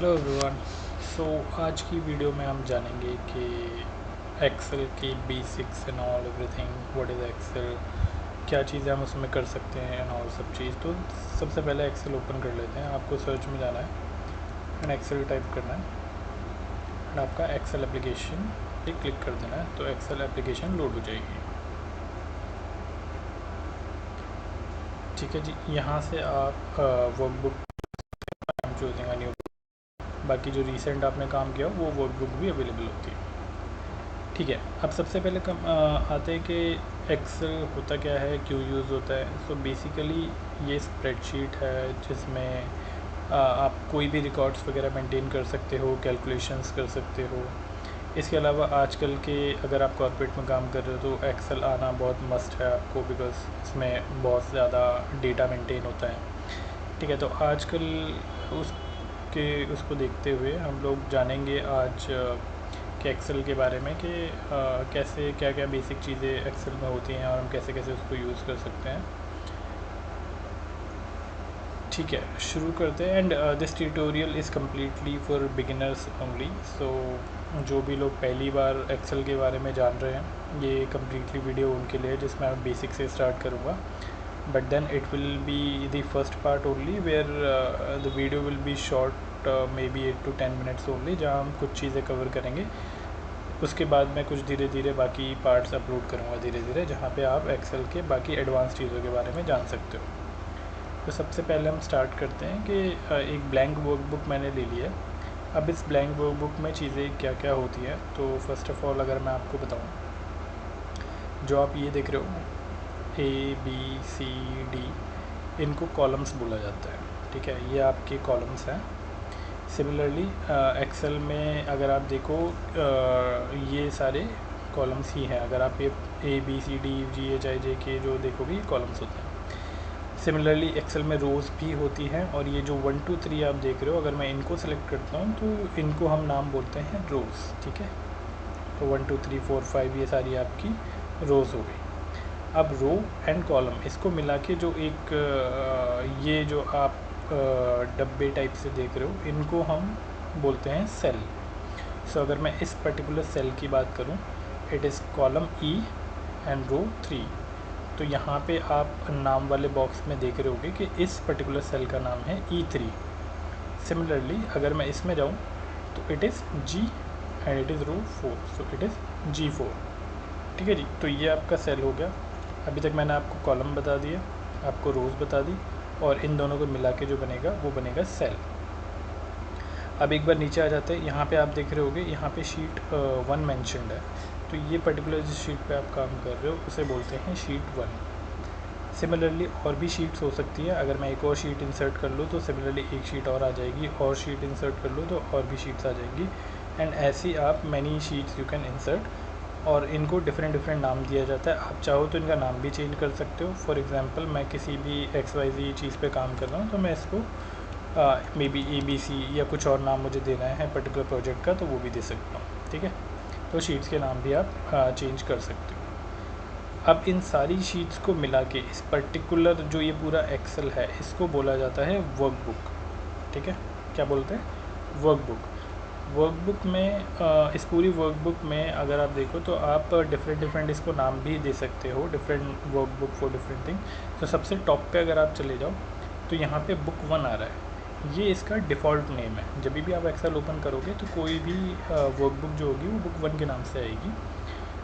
Hello everyone. सो आज की video में हम जानेंगे कि एक्सेल की basics and all everything, what is Excel, क्या चीज़ें हम उसमें कर सकते हैं एंड ऑल सब चीज़। तो सबसे पहले एक्सेल ओपन कर लेते हैं। आपको सर्च में जाना है एंड एक्सेल टाइप करना है एंड आपका एक्सेल एप्लीकेशन पे क्लिक कर देना है, तो एक्सेल एप्लीकेशन लोड हो जाएगी। ठीक है जी, यहाँ से आप वर्कबुक चूजिंग अ न्यू, बाकी जो रिसेंट आपने काम किया वो वर्कबुक भी अवेलेबल होती है। ठीक है, अब सबसे पहले आते हैं कि एक्सेल होता क्या है, क्यों यूज़ होता है। सो बेसिकली ये स्प्रेडशीट है जिसमें आप कोई भी रिकॉर्ड्स वगैरह मेंटेन कर सकते हो, कैलकुलेशंस कर सकते हो। इसके अलावा आजकल के अगर आप कॉर्पोरेट में काम कर रहे हो तो एक्सेल आना बहुत मस्ट है आपको, बिकॉज इसमें बहुत ज़्यादा डेटा मेंटेन होता है। ठीक है, तो आजकल उसको देखते हुए हम लोग जानेंगे आज कि एक्सेल के बारे में कि कैसे क्या क्या बेसिक चीज़ें एक्सेल में होती हैं और हम कैसे कैसे उसको यूज़ कर सकते हैं। ठीक है, शुरू करते हैं। And this tutorial is completely for beginners only. So जो भी लोग पहली बार एक्सेल के बारे में जान रहे हैं, ये कम्प्लीटली वीडियो उनके लिए जिसमें मैं बेसिक से स्टार्ट करूँगा। But then it will be the first part only where the video will be short, maybe 8 to 10 minutes only, जहाँ हम कुछ चीज़ें कवर करेंगे। उसके बाद मैं कुछ धीरे धीरे बाकी पार्ट्स अपलोड करूँगा धीरे धीरे, जहाँ पे आप एक्सेल के बाकी एडवांस चीज़ों के बारे में जान सकते हो। तो सबसे पहले हम स्टार्ट करते हैं कि एक ब्लैंक वर्कबुक मैंने ले लिया है। अब इस ब्लैंक वर्कबुक में चीज़ें क्या क्या होती हैं, तो फर्स्ट ऑफ़ ऑल अगर मैं आपको बताऊँ, जो आप ये देख रहे हो ABCD, इनको कॉलम्स बोला जाता है। ठीक है, ये आपके कॉलम्स हैं। सिमिलरली एक्सेल में अगर आप देखो ये सारे कॉलम्स ही हैं। अगर आप ये ABCD, GHIJK जो देखोगे ये कॉलम्स होते हैं। सिमिलरली एक्सेल में रोज़ भी होती हैं, और ये जो 1 2 3 आप देख रहे हो, अगर मैं इनको सेलेक्ट करता हूँ तो इनको हम नाम बोलते हैं रोज़। ठीक है, तो 1 2 3 4 5 ये सारी आपकी रोज़ हो गई। अब रो एंड कॉलम इसको मिला के जो एक ये जो आप डब्बे टाइप से देख रहे हो, इनको हम बोलते हैं सेल। सो अगर मैं इस पर्टिकुलर सेल की बात करूं, it is column E and row 3। तो यहाँ पे आप नाम वाले बॉक्स में देख रहे होगे कि इस पर्टिकुलर सेल का नाम है E3। सिमिलरली अगर मैं इसमें जाऊँ तो it is G and it is row 4, so it is G4। ठीक है जी, तो ये आपका सेल हो गया। अभी तक मैंने आपको कॉलम बता दिया, आपको रोज़ बता दी, और इन दोनों को मिला के जो बनेगा वो बनेगा सेल। अब एक बार नीचे आ जाते हैं। यहाँ पे आप देख रहे होगे, यहाँ पे शीट 1 मेंशनड है। तो ये पर्टिकुलर जिस शीट पे आप काम कर रहे हो उसे बोलते हैं शीट 1। सिमिलरली और भी शीट्स हो सकती है। अगर मैं एक और शीट इंसर्ट कर लूँ तो सिमिलरली एक शीट और आ जाएगी, और शीट इंसर्ट कर लूँ तो और भी शीट्स आ जाएंगी। एंड ऐसी आप many sheets you can insert, और इनको डिफरेंट डिफरेंट नाम दिया जाता है। आप चाहो तो इनका नाम भी चेंज कर सकते हो। फॉर एग्जांपल मैं किसी भी XYZ चीज़ पे काम कर रहा हूँ, तो मैं इसको मे बी ABC या कुछ और नाम मुझे देना है पर्टिकुलर प्रोजेक्ट का, तो वो भी दे सकता हूँ। ठीक है, तो शीट्स के नाम भी आप चेंज कर सकते हो। अब इन सारी शीट्स को मिला के इस पर्टिकुलर जो ये पूरा एक्सेल है, इसको बोला जाता है वर्कबुक। ठीक है, क्या बोलते हैं, वर्कबुक। वर्कबुक में इस पूरी वर्कबुक में अगर आप देखो तो आप डिफरेंट डिफरेंट इसको नाम भी दे सकते हो, different workbook for different thing. तो सबसे टॉप पे अगर आप चले जाओ तो यहाँ पे बुक 1 आ रहा है, ये इसका डिफ़ॉल्ट नेम है। जब भी आप एक्सेल ओपन करोगे तो कोई भी वर्कबुक जो होगी वो बुक 1 के नाम से आएगी,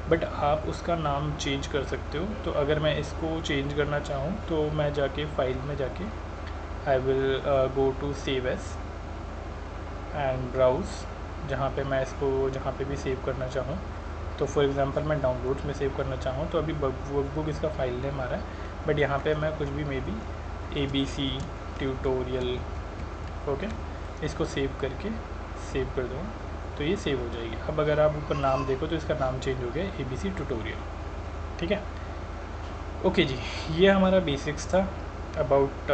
बट आप उसका नाम चेंज कर सकते हो। तो अगर मैं इसको चेंज करना चाहूँ तो मैं जाके फाइल में जाके I will go to save as and browse, जहाँ पे मैं इसको जहाँ पे भी सेव करना चाहूँ। तो फॉर एग्ज़ाम्पल मैं डाउनलोड्स में सेव करना चाहूँ तो अभी वर्कबुक इसका फ़ाइल नेम आ रहा है, बट यहाँ पे मैं कुछ भी may be ABC tutorial, okay, इसको सेव करके सेव कर दूँगा तो ये सेव हो जाएगी। अब अगर आप ऊपर नाम देखो तो इसका नाम चेंज हो गया ABC ट्यूटोरियल। ठीक है, ओके जी, ये हमारा बेसिक्स था अबाउट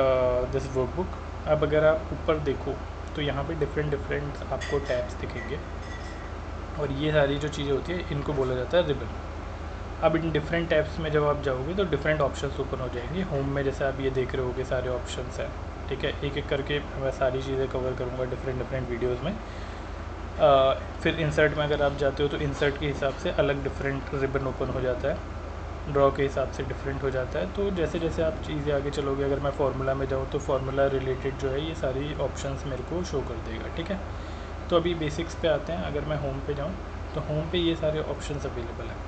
दिस वर्कबुक। अब अगर आप ऊपर देखो तो यहाँ पे डिफरेंट डिफरेंट आपको टैब्स दिखेंगे, और ये सारी जो चीज़ें होती है इनको बोला जाता है रिबन। अब इन डिफरेंट टैब्स में जब आप जाओगे तो डिफरेंट ऑप्शंस ओपन हो जाएंगे। होम में जैसे आप ये देख रहे होगे सारे ऑप्शंस हैं। ठीक है। एक एक करके मैं सारी चीज़ें कवर करूँगा डिफरेंट वीडियोस में। फिर इंसर्ट में अगर आप जाते हो तो इंसर्ट के हिसाब से अलग डिफरेंट रिबन ओपन हो जाता है, ड्रॉ के हिसाब से डिफरेंट हो जाता है। तो जैसे जैसे आप चीज़ें आगे चलोगे, अगर मैं फार्मूला में जाऊँ तो फार्मूला रिलेटेड जो है ये सारी ऑप्शंस मेरे को शो कर देगा, ठीक है। तो अभी बेसिक्स पे आते हैं। अगर मैं होम पे जाऊँ तो होम पे ये सारे ऑप्शंस अवेलेबल हैं।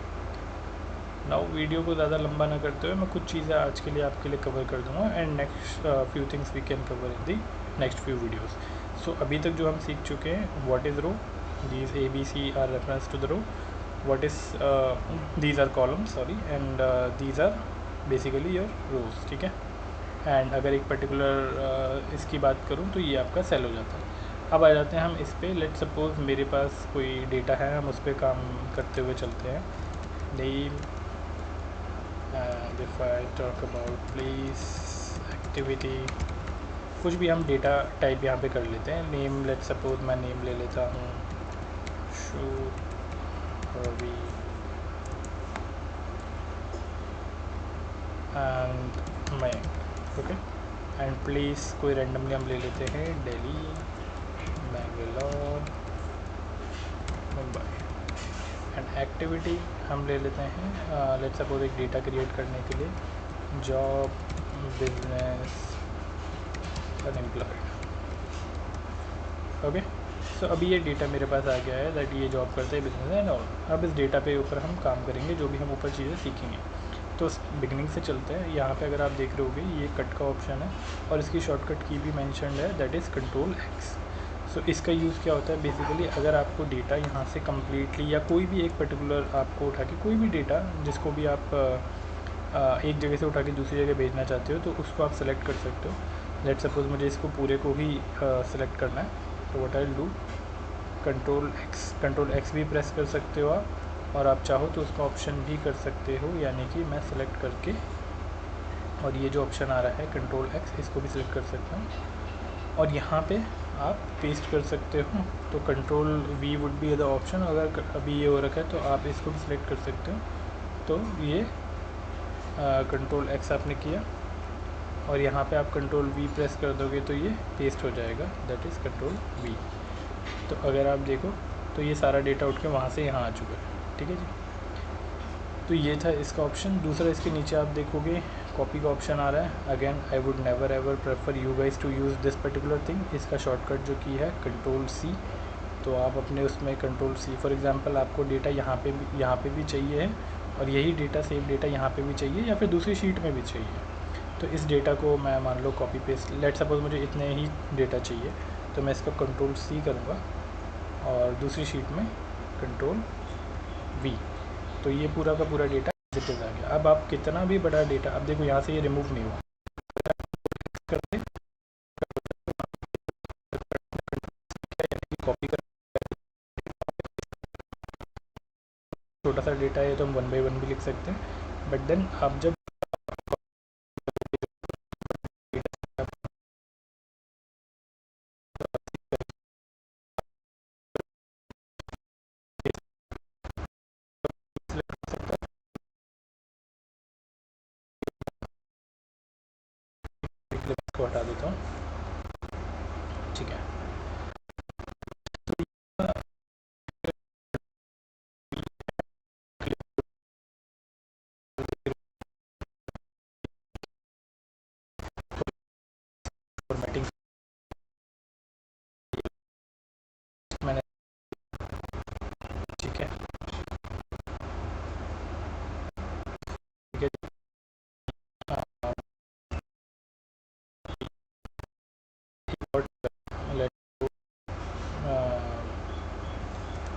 नाउ वीडियो को ज़्यादा लंबा ना करते हुए मैं कुछ चीज़ें आज के लिए आपके लिए कवर कर दूंगा, and next few things we can cover in the next few videos. So अभी तक जो हम सीख चुके हैं, what is row, these A B C are reference to the row, what is these are columns, sorry, and these are basically your rows, ठीक है। And अगर एक पर्टिकुलर इसकी बात करूँ तो ये आपका सेल हो जाता है। अब आ जाते हैं हम इस पर। लेट सपोज मेरे पास कोई डेटा है, हम उस पर काम करते हुए चलते हैं। Name, and if I talk about place, activity, कुछ भी हम डेटा टाइप यहाँ पे कर लेते हैं। नेम, लेट सपोज मैं नेम ले लेता हूँ शो रवि, एंड मैं, ओके। एंड प्लेस कोई रैंडमली हम ले लेते हैं, दिल्ली, बेंगलोर, मुंबई। एंड एक्टिविटी हम ले लेते हैं, लेट सपोज एक डेटा क्रिएट करने के लिए, जॉब, बिजनेस, अनएम्प्लॉयड, ओके। सो अभी ये डेटा मेरे पास आ गया है दैट ये जॉब करते हैं, बिजनेस एंड ऑल। अब इस डेटा पे ऊपर हम काम करेंगे, जो भी हम ऊपर चीज़ें सीखेंगे। तो बिगनिंग से चलते हैं। यहाँ पे अगर आप देख रहे होगे ये कट का ऑप्शन है, और इसकी शॉर्टकट की भी मैंशनड है, दैट इज़ कंट्रोल एक्स। सो इसका यूज़ क्या होता है बेसिकली, अगर आपको डेटा यहाँ से कम्प्लीटली या कोई भी एक पर्टिकुलर आपको उठा के कोई भी डेटा जिसको भी आप एक जगह से उठा के दूसरी जगह भेजना चाहते हो, तो उसको आप सेलेक्ट कर सकते हो। लेट सपोज मुझे इसको पूरे को ही सेलेक्ट करना है, तो what I will do, control x भी प्रेस कर सकते हो आप, और आप चाहो तो उसका ऑप्शन भी कर सकते हो, यानी कि मैं सेलेक्ट करके, और ये जो ऑप्शन आ रहा है कंट्रोल एक्स, इसको भी सिलेक्ट कर सकता हूँ, और यहाँ पे आप पेस्ट कर सकते हो। तो control we would be the option. अगर अभी ये हो रखा है तो आप इसको भी सिलेक्ट कर सकते हो। तो ये कंट्रोल एक्स आपने किया, और यहाँ पे आप कंट्रोल वी प्रेस कर दोगे तो ये पेस्ट हो जाएगा, दैट इज़ कंट्रोल वी। तो अगर आप देखो तो ये सारा डेटा उठ के वहाँ से यहाँ आ चुका है, ठीक है जी। तो ये था इसका ऑप्शन। दूसरा, इसके नीचे आप देखोगे कॉपी का ऑप्शन आ रहा है। Again I would never ever prefer you guys to use this particular thing. इसका शॉर्टकट जो की है कंट्रोल सी, तो आप अपने उसमें कंट्रोल सी, फॉर एग्जांपल आपको डेटा यहाँ पे भी चाहिए है, और यही डेटा सेम डेटा यहाँ पे भी चाहिए, या फिर दूसरी शीट में भी चाहिए। तो इस डेटा को मैं मान लो कॉपी पेस्ट, लेट सपोज मुझे इतने ही डेटा चाहिए, तो मैं इसका कंट्रोल सी करूँगा, और दूसरी शीट में कंट्रोल वी। तो ये पूरा का पूरा डेटा एज इट इज़ आ गया। अब आप कितना भी बड़ा डेटा, अब देखो यहाँ से ये रिमूव नहीं हुआ, करते कॉपी कर, छोटा सा डेटा है तो हम 1 बाय 1 भी लिख सकते हैं। बट देन आप जब इसको हटा देता हूँ, ठीक है। फॉर्मेटिंग मैंने, ठीक है, ठीक है।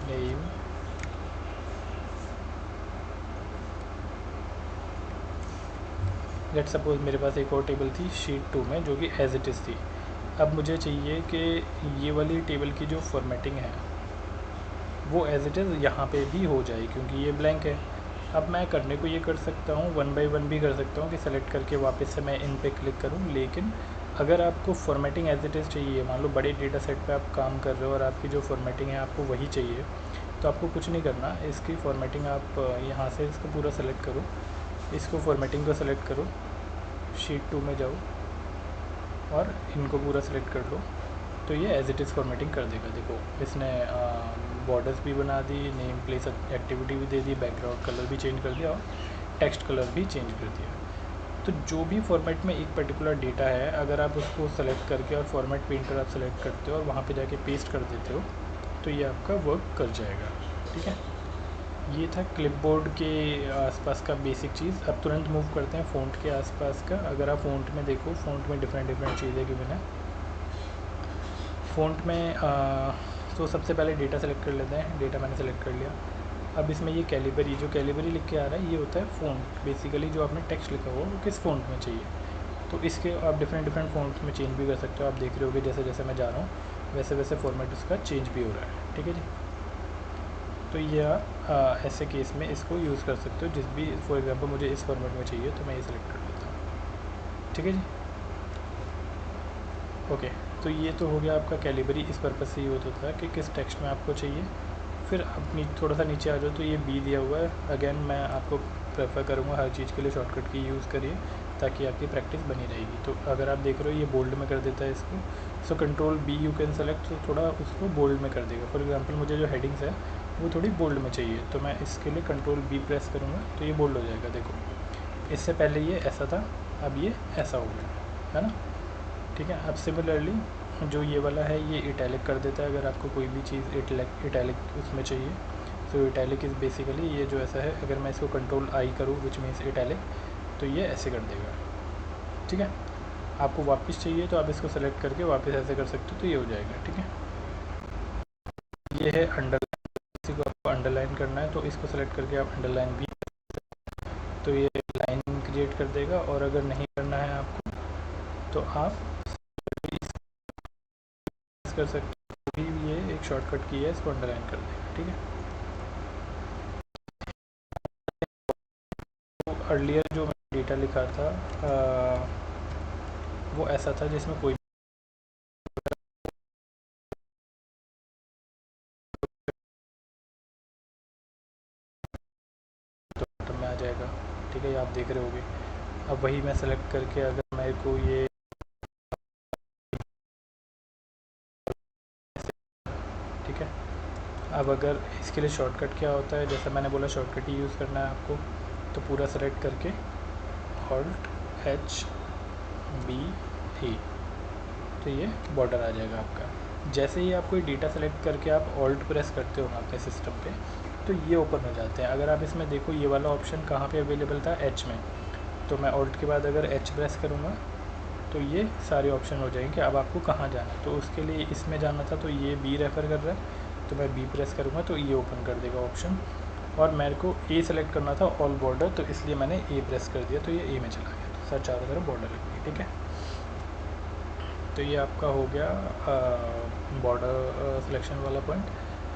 नेम, लेट सपोज मेरे पास एक और टेबल थी शीट 2 में, जो कि एज इट इज़ थी। अब मुझे चाहिए कि ये वाली टेबल की जो फॉर्मेटिंग है वो एज इट इज़ यहाँ पे भी हो जाए, क्योंकि ये ब्लैंक है। अब मैं करने को ये कर सकता हूँ, 1 बाय 1 भी कर सकता हूँ कि सेलेक्ट करके वापस से मैं इन पे क्लिक करूँ। लेकिन अगर आपको फॉर्मेटिंग एज इट इज़ चाहिए, मान लो बड़े डेटा सेट पे आप काम कर रहे हो और आपकी जो फॉर्मेटिंग है आपको वही चाहिए, तो आपको कुछ नहीं करना। इसकी फॉर्मेटिंग आप यहाँ से इसको पूरा सेलेक्ट करो, इसको फॉर्मेटिंग को सेलेक्ट करो, शीट 2 में जाओ, और इनको पूरा सेलेक्ट कर लो तो ये एज इट इज़ फॉर्मेटिंग कर देगा। देखो इसने बॉर्डर्स भी बना दी, नेम प्लेस एक्टिविटी भी दे दी, बैकग्राउंड कलर भी चेंज कर दिया और टेक्स्ट कलर भी चेंज कर दिया। तो जो भी फॉर्मेट में एक पर्टिकुलर डेटा है, अगर आप उसको सेलेक्ट करके और फॉर्मेट पेंटर आप सेलेक्ट करते हो और वहाँ पे जाके पेस्ट कर देते हो तो ये आपका वर्क कर जाएगा। ठीक है, ये था क्लिपबोर्ड के आसपास का बेसिक चीज़। अब तुरंत मूव करते हैं फ़ॉन्ट के आसपास का। अगर आप फ़ॉन्ट में देखो, फ़ॉन्ट में डिफरेंट चीज़ें गिवन है। फ़ॉन्ट में तो सबसे पहले डेटा सेलेक्ट कर लेते हैं। डेटा मैंने सेलेक्ट कर लिया। अब इसमें ये कैलिबरी, जो कैलिबरी लिख के आ रहा है ये होता है फ़ॉन्ट। बेसिकली जो आपने टेक्स्ट लिखा हुआ वो किस फ़ॉन्ट में चाहिए, तो इसके आप डिफरेंट फ़ॉन्ट्स में चेंज भी कर सकते हो। आप देख रहे होगे जैसे जैसे मैं जा रहा हूँ वैसे वैसे फॉर्मेट उसका चेंज भी हो रहा है। ठीक है जी, तो ये आप ऐसे केस में इसको यूज़ कर सकते हो। जिस भी, फॉर एग्जांपल मुझे इस फॉर्मेट में चाहिए तो मैं ये सेलेक्ट कर लेता हूँ। ठीक है जी, ओके। तो ये तो हो गया आपका कैलिबरी। इस पर्पज़ से यूज़ होता है कि किस टेक्स्ट में आपको चाहिए। फिर आप थोड़ा सा नीचे आ जाओ तो ये बी दिया हुआ है। अगेन मैं आपको प्रेफर करूँगा हर चीज़ के लिए शॉर्टकट की यूज़ करिए ताकि आपकी प्रैक्टिस बनी रहेगी। तो अगर आप देख रहे हो ये बोल्ड में कर देता है इसको, so control B you can select, तो थोड़ा उसको बोल्ड में कर देगा। फॉर एग्जांपल मुझे जो हेडिंग्स है वो थोड़ी बोल्ड में चाहिए तो मैं इसके लिए कंट्रोल बी प्रेस करूँगा तो ये बोल्ड हो जाएगा। देखो इससे पहले ये ऐसा था, अब ये ऐसा हो गया है ना। ठीक है, अब सिमिलरली जो ये वाला है ये इटैलिक कर देता है। अगर आपको कोई भी चीज़ इटैलिक उसमें चाहिए तो इटैलिक इज़ बेसिकली ये जो ऐसा है, अगर मैं इसको कंट्रोल आई करूँ विच मीन्स इटैलिक, तो ये ऐसे कर देगा। ठीक है, आपको वापस चाहिए तो आप इसको सेलेक्ट करके वापस ऐसे कर सकते हो तो ये हो जाएगा। ठीक है, ये है अंडरलाइन। किसी को आपको अंडरलाइन करना है तो इसको सेलेक्ट करके आप अंडरलाइन भी, तो ये लाइन क्रिएट कर देगा। और अगर नहीं करना है आपको तो आप कर सकते हो, ये एक शॉर्टकट की है, इसको अंडरलाइन कर देगा। ठीक है, तो अर्लियर जो मैंने डेटा लिखा था वो ऐसा था जिसमें कोई तो में आ जाएगा। ठीक है, ये आप देख रहे होगे। अब वही मैं सेलेक्ट करके अगर मेरे को ये, ठीक है, अब अगर इसके लिए शॉर्टकट क्या होता है, जैसा मैंने बोला शॉर्टकट ही यूज़ करना है आपको। तो पूरा सेलेक्ट करके ऑल्ट एच बी ई, तो ये बॉर्डर आ जाएगा आपका। जैसे ही आप कोई डेटा सेलेक्ट करके आप ऑल्ट प्रेस करते हो अपने सिस्टम पे तो ये ओपन हो जाते हैं। अगर आप इसमें देखो ये वाला ऑप्शन कहाँ पे अवेलेबल था, एच में, तो मैं ऑल्ट के बाद अगर एच प्रेस करूँगा तो ये सारे ऑप्शन हो जाएंगे। अब आपको कहाँ जाना है, तो उसके लिए इसमें जाना था तो ये बी रेफ़र कर रहा है तो मैं बी प्रेस करूँगा तो ये ओपन कर देगा ऑप्शन। और मेरे को ए सेलेक्ट करना था ऑल बॉर्डर, तो इसलिए मैंने ए प्रेस कर दिया तो ये ए में चला गया। तो सर चारों तरफ बॉर्डर लग गई। ठीक है, तो ये आपका हो गया बॉर्डर सिलेक्शन वाला पॉइंट।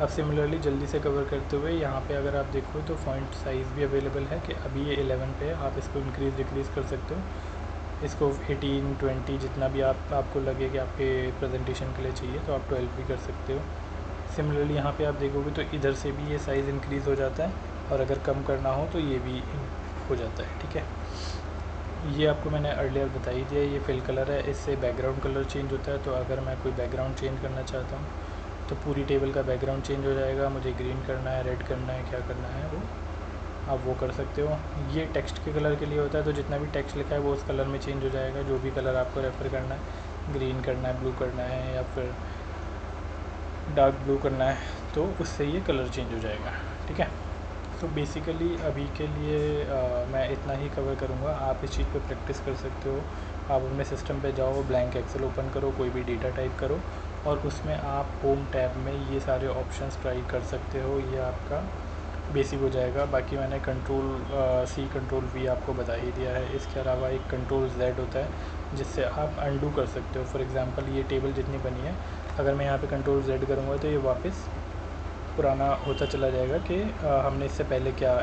अब सिमिलरली जल्दी से कवर करते हुए यहाँ पे अगर आप देखो तो फॉन्ट साइज़ भी अवेलेबल है कि अभी ये 11 पे है, आप इसको इंक्रीज़ डिक्रीज़ कर सकते हो। इसको 18 20 जितना भी आपको लगे कि आपके प्रेजेंटेशन के लिए चाहिए तो आप 12 भी कर सकते हो। सिमिलरली यहाँ पे आप देखोगे तो इधर से भी ये साइज़ इंक्रीज़ हो जाता है और अगर कम करना हो तो ये भी हो जाता है। ठीक है, ये आपको मैंने अर्लियर बता ही दिया। ये फिल कलर है, इससे बैकग्राउंड कलर चेंज होता है। तो अगर मैं कोई बैकग्राउंड चेंज करना चाहता हूँ तो पूरी टेबल का बैकग्राउंड चेंज हो जाएगा। मुझे ग्रीन करना है, रेड करना है, क्या करना है वो आप वो कर सकते हो। ये टेक्स्ट के कलर के लिए होता है, तो जितना भी टेक्स्ट लिखा है वो उस कलर में चेंज हो जाएगा। जो भी कलर आपको रेफ़र करना है, ग्रीन करना है, ब्लू करना है या फिर डार्क ब्लू करना है, तो उससे ये कलर चेंज हो जाएगा। ठीक है, तो बेसिकली अभी के लिए मैं इतना ही कवर करूँगा। आप इस चीज़ पे प्रैक्टिस कर सकते हो। आप अपने सिस्टम पे जाओ, ब्लैंक एक्सेल ओपन करो, कोई भी डेटा टाइप करो और उसमें आप होम टैब में ये सारे ऑप्शंस ट्राई कर सकते हो। ये आपका बेसिक हो जाएगा। बाकी मैंने कंट्रोल सी कंट्रोल वी आपको बता ही दिया है। इसके अलावा एक कंट्रोल जेड होता है जिससे आप अंडू कर सकते हो। फॉर एग्ज़ाम्पल ये टेबल जितनी बनी है, अगर मैं यहाँ पे कंट्रोल जेड करूँगा तो ये वापस पुराना होता चला जाएगा कि हमने इससे पहले क्या